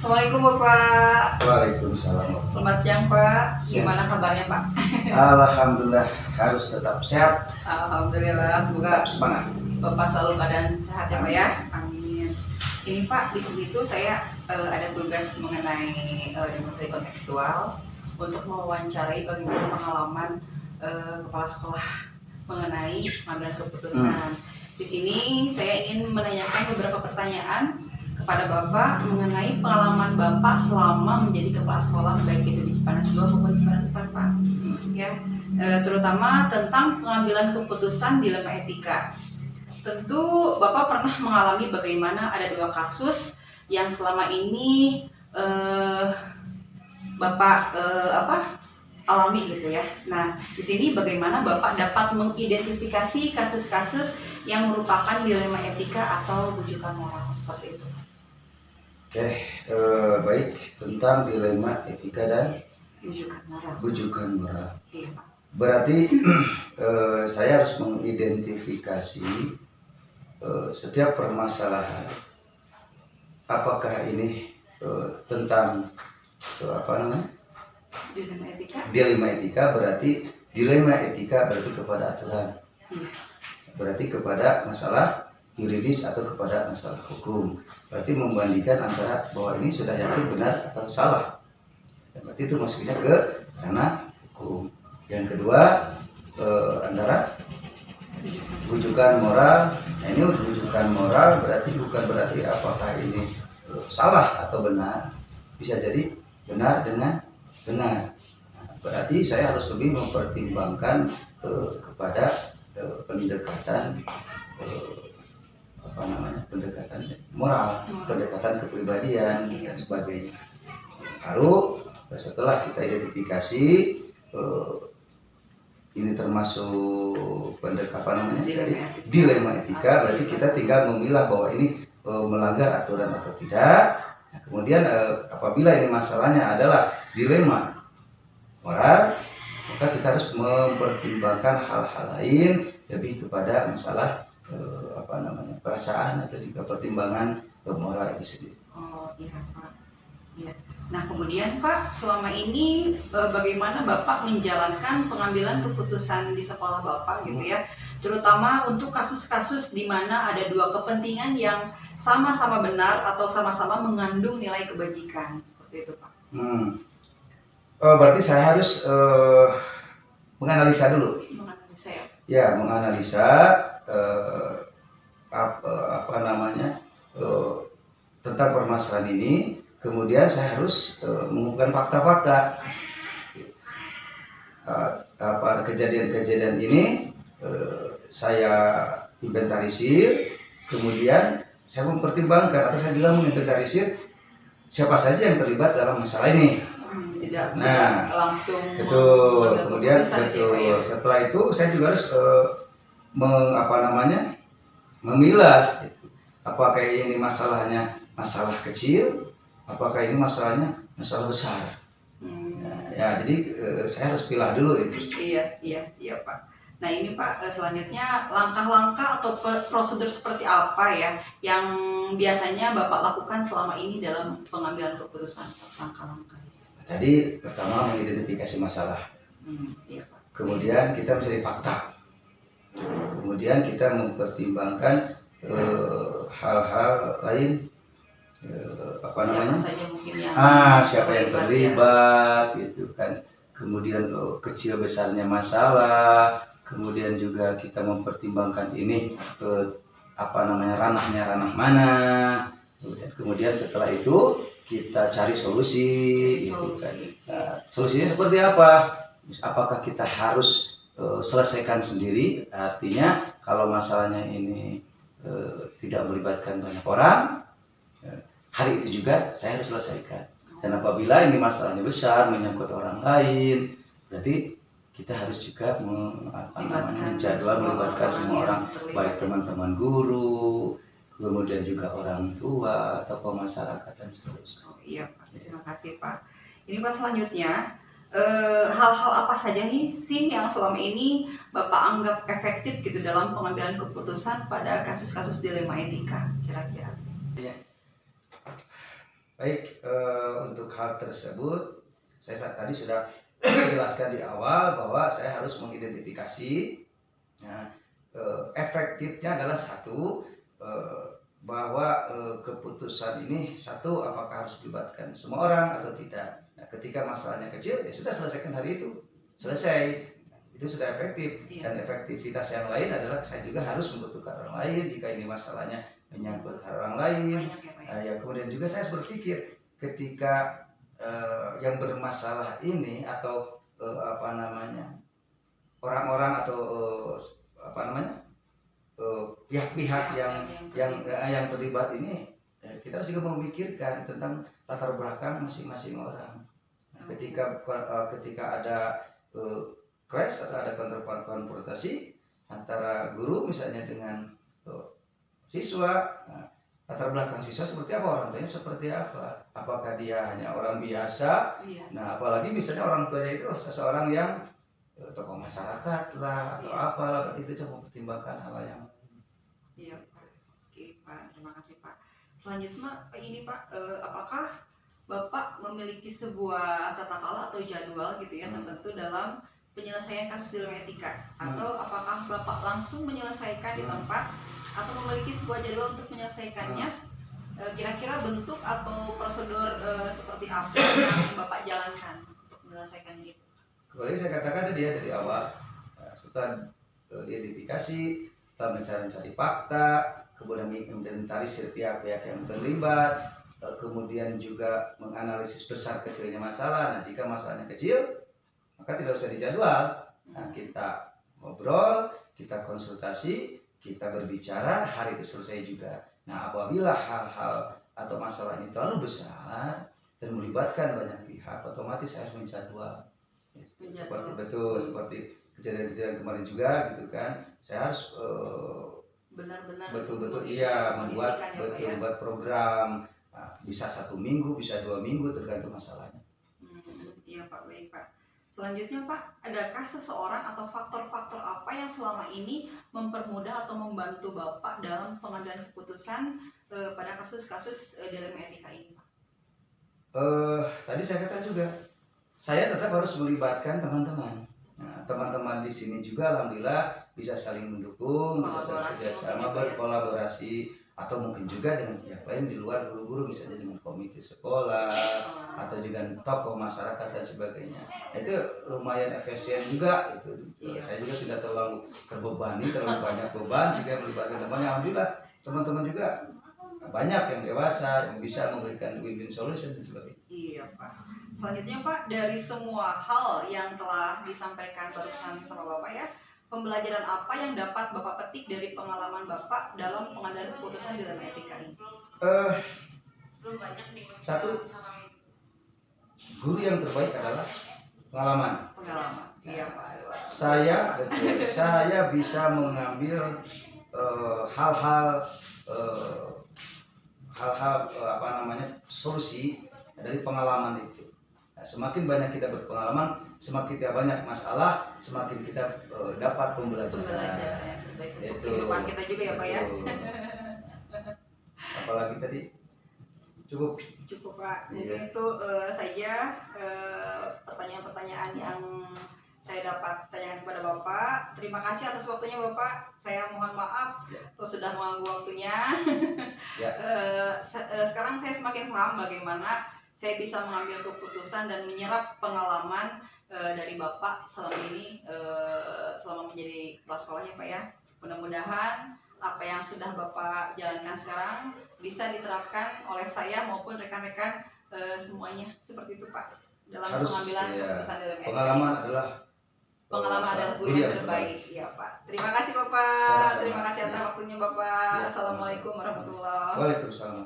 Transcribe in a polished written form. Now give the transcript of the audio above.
Assalamualaikum Bapak. Waalaikumsalam. Selamat siang Pak. Gimana kabarnya Pak? Alhamdulillah, harus tetap sehat. Alhamdulillah, semoga Semangat. Bapak selalu keadaan sehat ya Pak ya. Amin. Ini Pak, di sini tuh saya ada tugas mengenai demonstrasi kontekstual untuk mewawancarai bagaimana pengalaman kepala sekolah mengenai pengambilan keputusan. Di sini saya ingin menanyakan beberapa pertanyaan kepada Bapak mengenai pengalaman Bapak selama menjadi kepala sekolah, baik itu di Cipanas 2 maupun Cipanas 4 Pak. Ya, terutama tentang pengambilan keputusan dilema etika. Tentu Bapak pernah mengalami bagaimana ada 2 kasus yang selama ini Bapak alami gitu ya. Nah, di sini bagaimana Bapak dapat mengidentifikasi kasus-kasus yang merupakan dilema etika atau rujukan moral seperti itu? Oke, baik, tentang dilema etika dan rujukan moral. Iya, Pak. Berarti saya harus mengidentifikasi setiap permasalahan. Apakah ini tentang Dilema etika? Dilema etika berarti kepada aturan. Iya. Berarti kepada masalah yuridis atau kepada masalah hukum. Berarti membandingkan antara bahwa ini sudah yakin benar atau salah. Berarti itu masuknya ke ranah hukum. Yang kedua antara rujukan moral. Nah, ini rujukan moral bukan berarti apakah ini salah atau benar. Bisa jadi benar dengan benar. Nah, berarti saya harus lebih mempertimbangkan kepada pendekatan pendekatan moral, pendekatan kepribadian dan sebagainya. Lalu setelah kita identifikasi ini termasuk dilema etika, berarti kita tinggal memilah bahwa ini melanggar aturan atau tidak. Nah, kemudian apabila ini masalahnya adalah dilema moral, maka kita harus mempertimbangkan hal-hal lain lebih kepada masalah perasaan atau juga pertimbangan moral itu sendiri. Oh iya Pak. Iya. Nah kemudian Pak, selama ini bagaimana Bapak menjalankan pengambilan keputusan di sekolah Bapak gitu ya, terutama untuk kasus-kasus di mana ada 2 kepentingan yang sama-sama benar atau sama-sama mengandung nilai kebajikan seperti itu Pak. Berarti saya harus menganalisa dulu. Menganalisa ya. Ya, menganalisa tentang permasalahan ini. Kemudian saya harus mengumpulkan fakta-fakta. Kejadian-kejadian ini saya inventarisir. Kemudian saya mempertimbangkan atau saya bilang menginventarisir siapa saja yang terlibat dalam masalah ini. Tidak langsung betul. Kemudian setelah itu saya juga harus memilah apakah ini masalahnya masalah kecil, apakah ini masalahnya masalah besar. Jadi saya harus pilih dulu itu. Iya Pak. Nah ini Pak, selanjutnya langkah-langkah atau prosedur seperti apa ya yang biasanya Bapak lakukan selama ini dalam pengambilan keputusan, langkah-langkah? Tadi pertama mengidentifikasi masalah. Iya Pak. Kemudian kita mencari fakta. Kemudian kita mempertimbangkan hal-hal lain, siapa yang terlibat ya. Gitu kan. Kemudian kecil besarnya masalah. Kemudian juga kita mempertimbangkan ini ranah mana. Kemudian setelah itu kita cari solusi. Gitu kan. Nah, solusinya seperti apa? Apakah kita harus selesaikan sendiri, artinya kalau masalahnya ini tidak melibatkan banyak orang, hari itu juga saya harus selesaikan. Dan apabila ini masalahnya besar, menyangkut orang lain, berarti kita harus juga melibatkan semua orang, baik teman-teman guru, kemudian juga orang tua, tokoh masyarakat dan seterusnya. Oh iya Pak, terima kasih Pak. Ini Pak selanjutnya, hal-hal apa saja nih sih yang selama ini Bapak anggap efektif gitu dalam pengambilan keputusan pada kasus-kasus dilema etika kira-kira? Baik, untuk hal tersebut tadi sudah jelaskan di awal bahwa saya harus mengidentifikasi. Nah, efektifnya adalah satu, bahwa keputusan ini satu, apakah harus dilibatkan semua orang atau tidak. Nah, ketika masalahnya kecil, ya sudah selesaikan hari itu, selesai, itu sudah efektif. Dan efektivitas yang lain adalah saya juga harus membutuhkan orang lain jika ini masalahnya menyangkut orang lain. Ya, kemudian juga saya harus berpikir ketika yang bermasalah ini atau orang-orang atau pihak-pihak yang terlibat ini, kita harus juga memikirkan tentang latar belakang masing-masing orang. Nah, ketika ada clash atau ada konfrontasi antara guru misalnya dengan siswa, nah, latar belakang siswa seperti apa, orang tuanya seperti apa, apakah dia hanya orang biasa. Nah, apalagi misalnya orang tuanya itu seseorang yang tokoh masyarakat lah atau apalah, berarti itu coba pertimbangkan hal yang Iya Pak. Oke Pak, terima kasih Pak. Selanjutnya ini Pak, apakah Bapak memiliki sebuah tata kelola atau jadwal gitu ya tertentu dalam penyelesaian kasus dalam etika, atau apakah Bapak langsung menyelesaikan di tempat atau memiliki sebuah jadwal untuk menyelesaikannya? Kira-kira bentuk atau prosedur seperti apa yang Bapak jalankan untuk menyelesaikannya itu? Kembali saya katakan tadi ya dari awal, setelah diidentifikasi, setelah mencari fakta, kemudian menginventarisir pihak-pihak yang terlibat, kemudian juga menganalisis besar kecilnya masalah. Nah, jika masalahnya kecil, maka tidak usah dijadwal. Nah, kita ngobrol, kita konsultasi, kita berbicara, hari itu selesai juga. Nah, apabila hal-hal atau masalah ini terlalu besar dan melibatkan banyak pihak, otomatis saya harus menjadwal. Seperti kejadian-kejadian kemarin juga gitu kan, saya harus benar-benar betul-betul membuat program. Nah, bisa 1 minggu, bisa 2 minggu, tergantung masalahnya. Iya Pak, baik Pak. Selanjutnya Pak, adakah seseorang atau faktor-faktor apa yang selama ini mempermudah atau membantu Bapak dalam pengambilan keputusan pada kasus-kasus dalam etika ini Pak? Tadi saya katakan juga, saya tetap harus melibatkan teman-teman. Nah, teman-teman di sini juga alhamdulillah bisa saling mendukung, bisa saling kerjasama, berkolaborasi, atau mungkin juga dengan pihak lain di luar guru-guru, misalnya dengan komite sekolah atau dengan tokoh masyarakat dan sebagainya. Itu lumayan efisien juga. Saya juga tidak terlalu terbebani, terlalu banyak beban jika melibatkan temannya. Alhamdulillah teman-teman juga banyak yang dewasa yang bisa memberikan win-win solution dan sebagainya. Iya Pak. Selanjutnya Pak, dari semua hal yang telah disampaikan barusan sama Bapak ya, pembelajaran apa yang dapat Bapak petik dari pengalaman Bapak dalam pengambilan keputusan dalam etika ini? Satu, guru yang terbaik adalah pengalaman. Iya Pak. Saya bisa mengambil hal-hal solusi dari pengalaman itu. Nah, semakin banyak kita berpengalaman, semakin kita banyak masalah, semakin kita dapat pembelajaran yang terbaik untuk kehidupan kita juga ya Pak ya. Apalagi tadi cukup Pak. Mungkin itu saja pertanyaan-pertanyaan yang saya dapat tanyakan kepada Bapak. Terima kasih atas waktunya Bapak. Saya mohon maaf sudah mengganggu waktunya. Sekarang saya semakin paham bagaimana saya bisa mengambil keputusan dan menyerap pengalaman dari Bapak selama ini, selama menjadi kepala sekolahnya Pak ya. Mudah-mudahan apa yang sudah Bapak jalankan sekarang bisa diterapkan oleh saya maupun rekan-rekan semuanya seperti itu Pak, dalam pengambilan keputusan dalam etika. Pengalaman adalah guru yang terbaik. Ya Pak. Terima kasih Bapak. Terima kasih atas waktunya Bapak. Assalamualaikum warahmatullahi wabarakatuh. Waalaikumsalam.